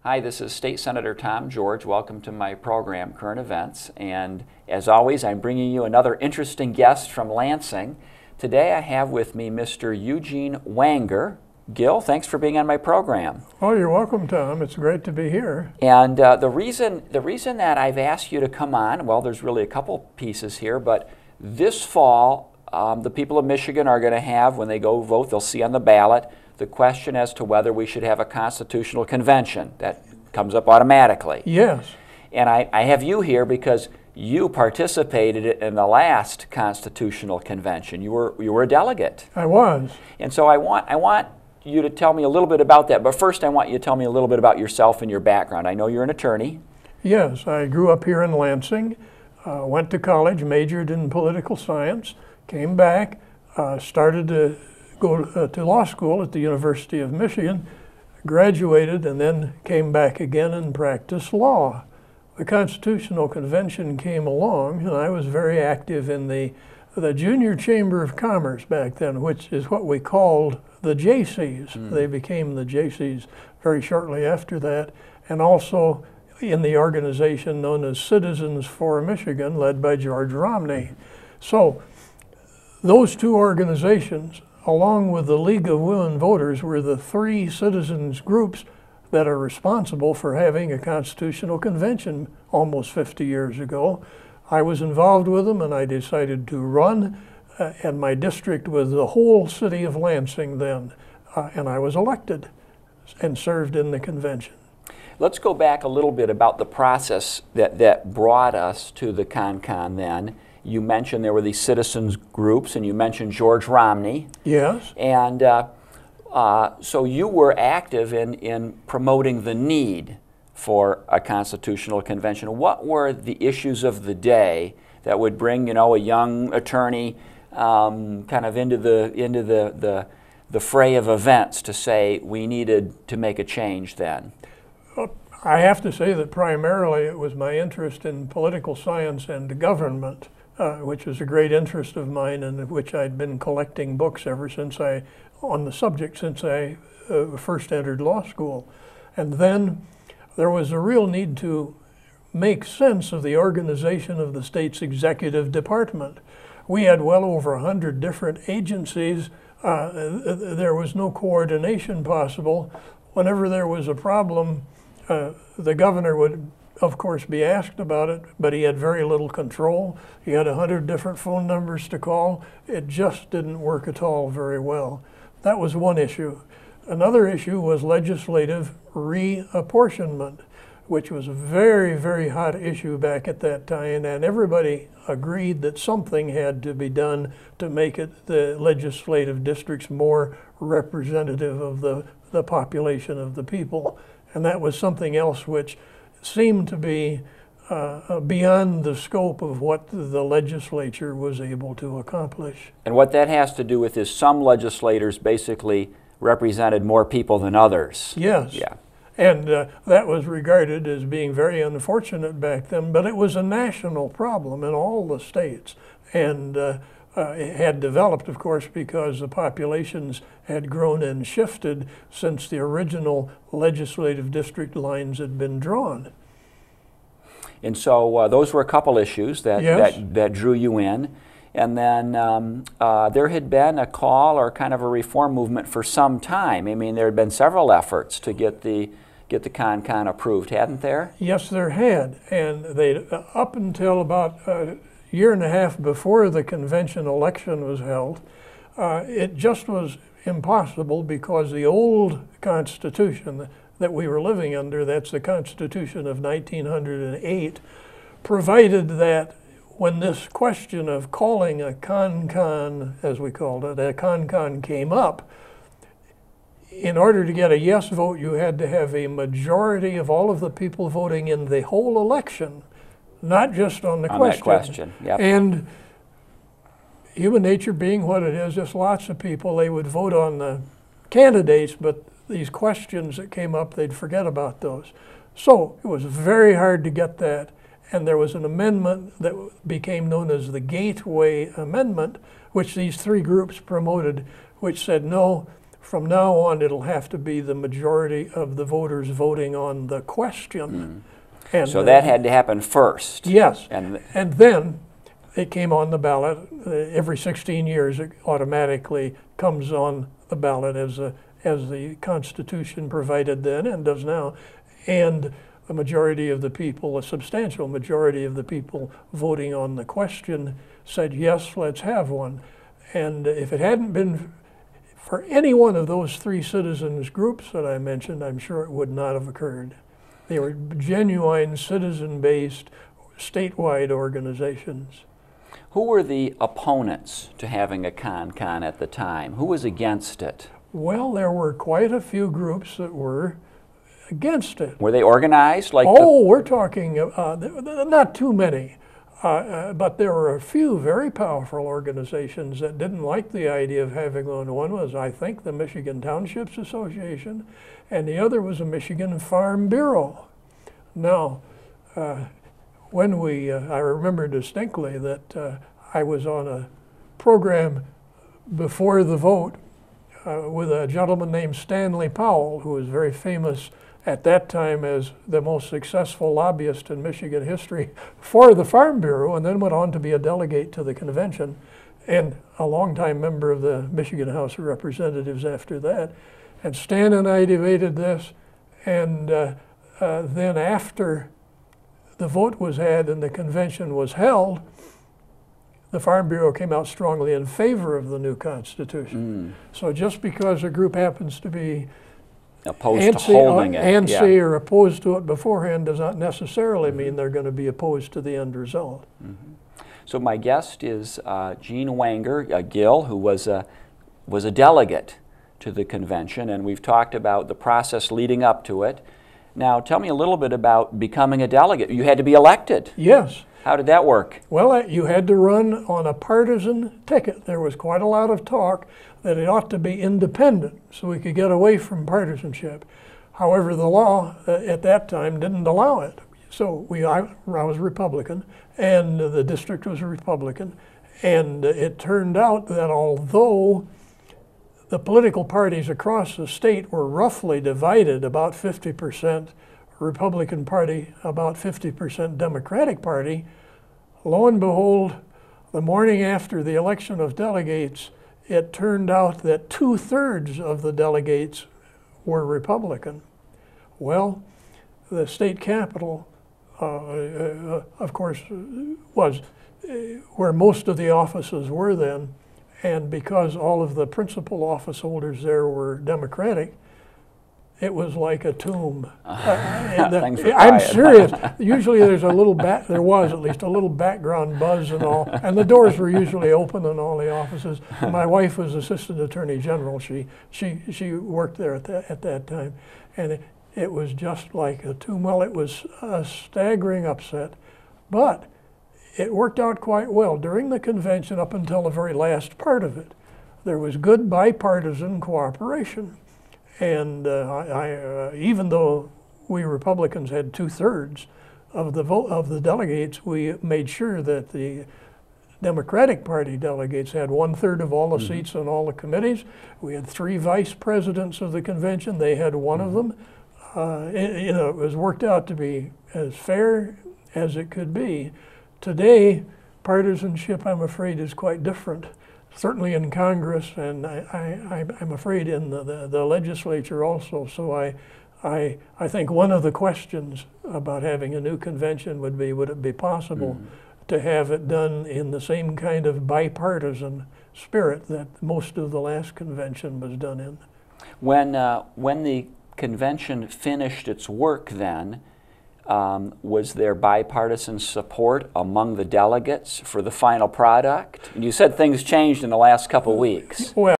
Hi, this is State Senator Tom George. Welcome to my program, Current Events. And as always, I'm bringing you another interesting guest from Lansing. Today I have with me Mr. Eugene Wanger. Gil, thanks for being on my program. Oh, you're welcome, Tom. It's great to be here. And the reason that I've asked you to come on, well, there's really a couple pieces here, but this fall, the people of Michigan are going to have, when they go vote, they'll see on the ballot the question as to whether we should have a constitutional convention. That comes up automatically. Yes. And I have you here because you participated in the last constitutional convention. You were a delegate. I was. And so I want you to tell me a little bit about that. But first I want you to tell me a little bit about yourself and your background. I know you're an attorney. Yes, I grew up here in Lansing, went to college, majored in political science, came back, started to go to law school at the University of Michigan, graduated, and then came back again and practiced law. The Constitutional Convention came along, and I was very active in the Junior Chamber of Commerce back then, which is what we called the JCs. They became the JCs very shortly after that, and also in the organization known as Citizens for Michigan, led by George Romney. So those two organizations, along with the League of Women Voters, were the three citizens groups that are responsible for having a constitutional convention almost 50 years ago. I was involved with them, and I decided to run, and my district was the whole city of Lansing then, and I was elected and served in the convention. Let's go back a little bit about the process that brought us to the CONCON then. You mentioned there were these citizens groups, and you mentioned George Romney. Yes. And so you were active in promoting the need for a constitutional convention. What were the issues of the day that would bring, a young attorney kind of into the fray of events to say we needed to make a change then? I have to say that primarily it was my interest in political science and government, which was a great interest of mine, and of which I'd been collecting books ever since on the subject since I first entered law school. And then there was a real need to make sense of the organization of the state's executive department. We had well over 100 different agencies. There was no coordination possible. Whenever there was a problem, the governor would, of course, be asked about it, but he had very little control. He had 100 different phone numbers to call. It just didn't work at all very well. That was one issue. Another issue was legislative reapportionment, which was a very, very hot issue back at that time, and everybody agreed that something had to be done to make the legislative districts more representative of the population of the people. And that was something else which seemed to be beyond the scope of what the legislature was able to accomplish. And what that has to do with is some legislators basically represented more people than others. Yes. Yeah. And that was regarded as being very unfortunate back then, but it was a national problem in all the states. And it had developed, of course, because the populations had grown and shifted since the original legislative district lines had been drawn. And so those were a couple issues that, yes, that drew you in. And then there had been a call or kind of a reform movement for some time. I mean, there had been several efforts to get the CONCON approved, hadn't there? Yes, there had. And they up until about a year and a half before the convention election was held, it just was impossible because the old Constitution that we were living under, that's the Constitution of 1908, provided that when this question of calling a CONCON, as we called it, a CONCON came up, in order to get a yes vote, you had to have a majority of all of the people voting in the whole election, not just on the question. That question, yep. And human nature being what it is, just lots of people, they would vote on the candidates, but these questions that came up, they'd forget about those. So it was very hard to get that. And there was an amendment that became known as the Gateway Amendment, which these three groups promoted, which said no, from now on it'll have to be the majority of the voters voting on the question. And so that had to happen first. Yes, And then it came on the ballot. Every 16 years it automatically comes on the ballot as the Constitution provided then and does now. And a majority of the people, a substantial majority of the people voting on the question said, yes, let's have one. And if it hadn't been for any one of those three citizens groups that I mentioned, I'm sure it would not have occurred. They were genuine citizen-based statewide organizations. who were the opponents to having a con at the time? Who was against it? Well, there were quite a few groups that were against it. Were they organized? Like we're talking, not too many, but there were a few very powerful organizations that didn't like the idea of having one. One was, I think, the Michigan Townships Association, and the other was the Michigan Farm Bureau. Now, when I remember distinctly that I was on a program before the vote with a gentleman named Stanley Powell, who was very famous at that time as the most successful lobbyist in Michigan history for the Farm Bureau, and then went on to be a delegate to the convention and a longtime member of the Michigan House of Representatives after that. And Stan and I debated this, and then after the vote was had and the convention was held, the Farm Bureau came out strongly in favor of the new Constitution. So just because a group happens to be opposed to holding it, antsy or opposed to it beforehand does not necessarily mean they're going to be opposed to the end result. So my guest is Eugene Wanger, Gill, who was a delegate to the convention, and we've talked about the process leading up to it. Now, tell me a little bit about becoming a delegate. You had to be elected. Yes. How did that work? Well, you had to run on a partisan ticket. There was quite a lot of talk that it ought to be independent so we could get away from partisanship. However, the law at that time didn't allow it. So I was Republican, and the district was a Republican, and it turned out that although the political parties across the state were roughly divided, about 50% Republican Party, about 50% Democratic Party, lo and behold, the morning after the election of delegates, it turned out that 2/3 of the delegates were Republican. Well, the state capitol, of course, was where most of the offices were then, and because all of the principal office holders there were Democratic, it was like a tomb. I'm serious. Usually there's there was at least a little background buzz and all, and the doors were usually open in all the offices. My wife was Assistant Attorney General. She worked there at that time, and it was just like a tomb. Well, it was a staggering upset, but it worked out quite well during the convention up until the very last part of it. There was good bipartisan cooperation. And even though we Republicans had 2/3 of the delegates, we made sure that the Democratic Party delegates had 1/3 of all the seats on all the committees. We had 3 vice presidents of the convention. They had 1 of them. It was worked out to be as fair as it could be. Today, partisanship, I'm afraid, is quite different. Certainly in Congress, and I'm afraid in the legislature also. So I think one of the questions about having a new convention would it be possible to have it done in the same kind of bipartisan spirit that most of the last convention was done in. When the convention finished its work then, was there bipartisan support among the delegates for the final product? You said things changed in the last couple of weeks. Well,